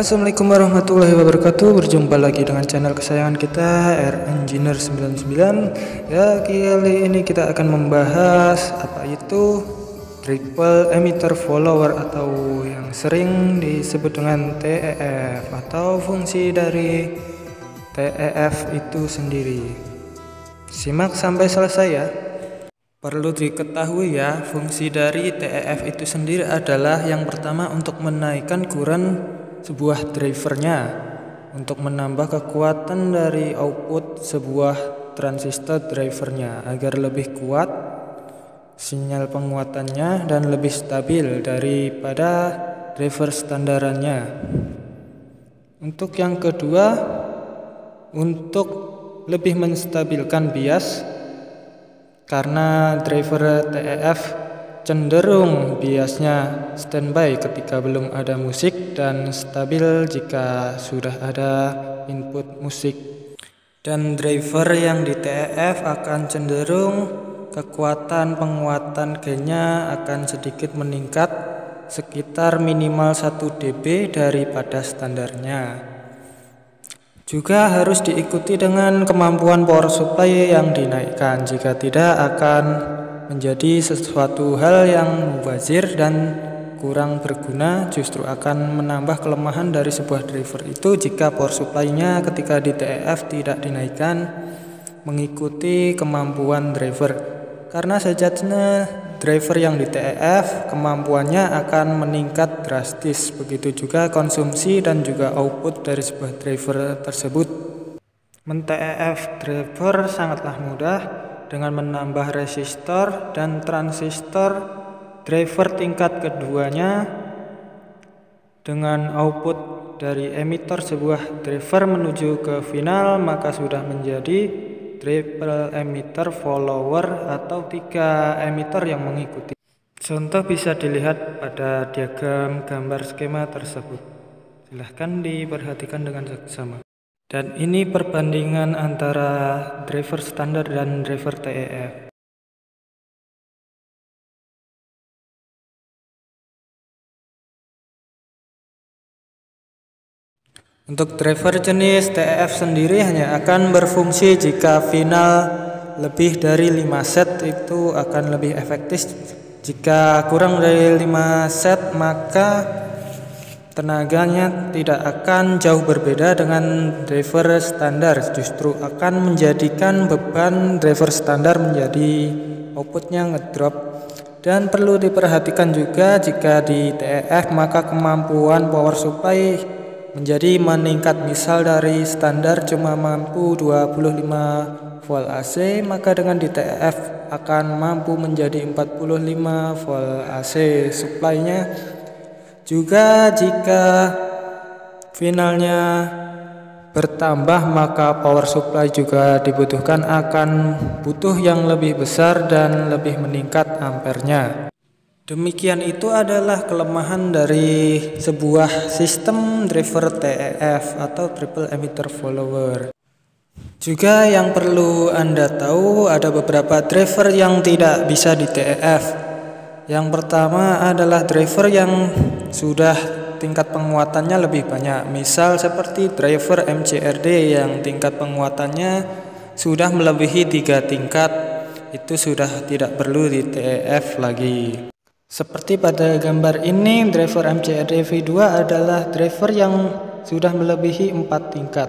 Assalamualaikum warahmatullahi wabarakatuh. Berjumpa lagi dengan channel kesayangan kita, R Engineer 99. Ya, kali ini kita akan membahas apa itu triple emitter follower atau yang sering disebut dengan TEF atau fungsi dari TEF itu sendiri. Simak sampai selesai ya. Perlu diketahui ya, fungsi dari TEF itu sendiri adalah yang pertama untuk menaikkan current sebuah drivernya, untuk menambah kekuatan dari output sebuah transistor drivernya agar lebih kuat sinyal penguatannya dan lebih stabil daripada driver standarannya. Untuk yang kedua, untuk lebih menstabilkan bias, karena driver TEF cenderung biasnya standby ketika belum ada musik dan stabil jika sudah ada input musik. Dan driver yang di TEF akan cenderung kekuatan penguatan gainnya akan sedikit meningkat, sekitar minimal 1 dB daripada standarnya. Juga harus diikuti dengan kemampuan power supply yang dinaikkan, jika tidak akan menjadi sesuatu hal yang mubazir dan kurang berguna, justru akan menambah kelemahan dari sebuah driver itu jika power supply-nya ketika di TEF tidak dinaikkan mengikuti kemampuan driver. Karena sejatinya driver yang di TEF kemampuannya akan meningkat drastis, begitu juga konsumsi dan juga output dari sebuah driver tersebut. Men-TEF driver sangatlah mudah dengan menambah resistor dan transistor driver tingkat keduanya dengan output dari emitter sebuah driver menuju ke final, maka sudah menjadi triple emitter follower atau 3 emitter yang mengikuti. Contoh bisa dilihat pada diagram gambar skema tersebut. Silahkan diperhatikan dengan seksama. Dan ini perbandingan antara driver standar dan driver TEF. Untuk driver jenis TEF sendiri hanya akan berfungsi jika final lebih dari 5 set, itu akan lebih efektif. Jika kurang dari 5 set maka tenaganya tidak akan jauh berbeda dengan driver standar, justru akan menjadikan beban driver standar menjadi outputnya ngedrop. Dan perlu diperhatikan juga jika di TEF maka kemampuan power supply menjadi meningkat. Misal dari standar cuma mampu 25 volt AC, maka dengan di TEF akan mampu menjadi 45 volt AC supply-nya. Juga jika finalnya bertambah maka power supply juga dibutuhkan, akan butuh yang lebih besar dan lebih meningkat ampernya. Demikian itu adalah kelemahan dari sebuah sistem driver TEF atau triple emitter follower. Juga yang perlu Anda tahu, ada beberapa driver yang tidak bisa di TEF. Yang pertama adalah driver yang sudah tingkat penguatannya lebih banyak, misal seperti driver MCRD yang tingkat penguatannya sudah melebihi 3 tingkat, itu sudah tidak perlu di TEF lagi. Seperti pada gambar ini, driver MCRD V2 adalah driver yang sudah melebihi 4 tingkat.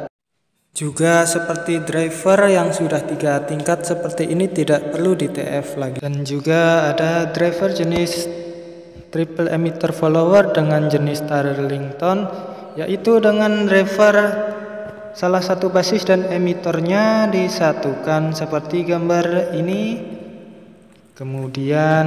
Juga seperti driver yang sudah 3 tingkat seperti ini tidak perlu di TEF lagi. Dan juga ada driver jenis triple emitter follower dengan jenis Darlington, yaitu dengan driver salah satu basis dan emitternya disatukan seperti gambar ini. Kemudian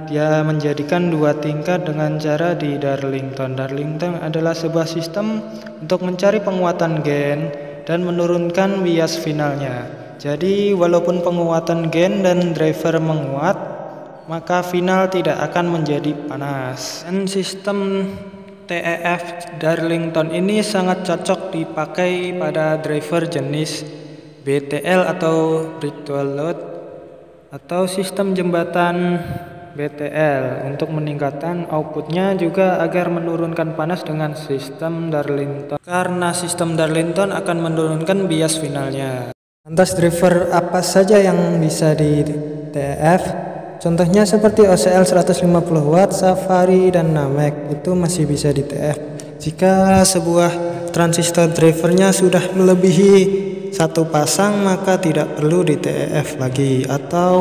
dia menjadikan 2 tingkat dengan cara di Darlington. Darlington adalah sebuah sistem untuk mencari penguatan gain dan menurunkan bias finalnya. Jadi walaupun penguatan gain dan driver menguat, maka final tidak akan menjadi panas. Dan sistem TEF Darlington ini sangat cocok dipakai pada driver jenis BTL atau Bridge to Load atau sistem jembatan BTL untuk meningkatkan outputnya, juga agar menurunkan panas dengan sistem Darlington, karena sistem Darlington akan menurunkan bias finalnya. Lantas driver apa saja yang bisa di TEF? Contohnya seperti OCL 150 watt, Safari, dan Namek itu masih bisa di TF. Jika sebuah transistor drivernya sudah melebihi satu pasang, maka tidak perlu di TEF lagi. Atau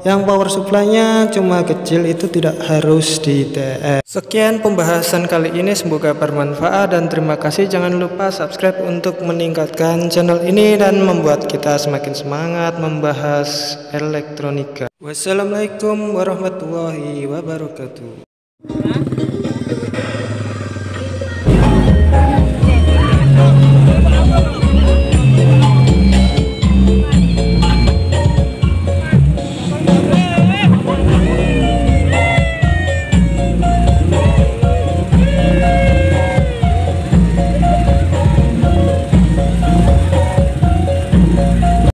yang power supply-nya cuma kecil, itu tidak harus di TEF. Sekian pembahasan kali ini, semoga bermanfaat dan terima kasih. Jangan lupa subscribe untuk meningkatkan channel ini dan membuat kita semakin semangat membahas elektronika. Wassalamualaikum warahmatullahi wabarakatuh.